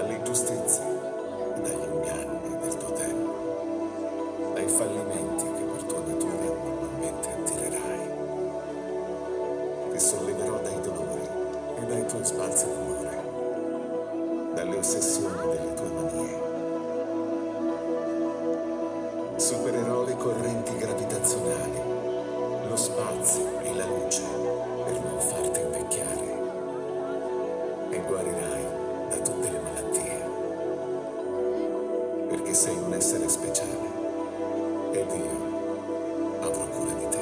dalle ingiustizie e dagli inganni del tuo tempo, dai fallimenti che per tua natura normalmente attirerai. Ti solleverò dai dolori e dai tuoi sbalzi d'umore, dalle ossessioni delle tue manie. Supererò le correnti gravitazionali, lo spazio e la luce per non farti invecchiare, e guarirai da tutte le malattie, perché sei un essere speciale ed io avrò cura di te.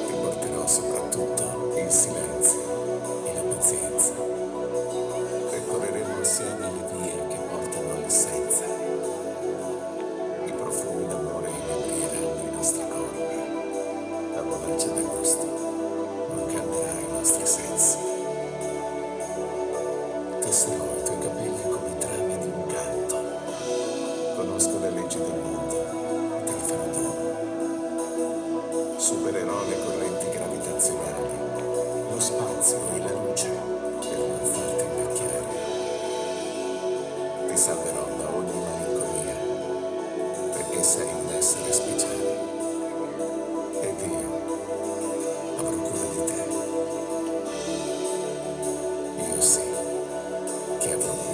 Ti porterò soprattutto il silenzio e la pazienza. Percorreremo assieme le vie che portano all'essenza. I profumi d'amore inebrieranno i nostri corpi. La dolce del gusto non calmerà i nostri sensi. Tesserò i tuoi capelli come i trame di un canto. Conosco le leggi del mondo e te le farò dono. Supererò le correnti gravitazionali, lo spazio e la luce per non farti invecchiare. Ti salverò da ogni malinconia, perché sei un essere speciale ed io avrò cura di te. Io sì che avrò cura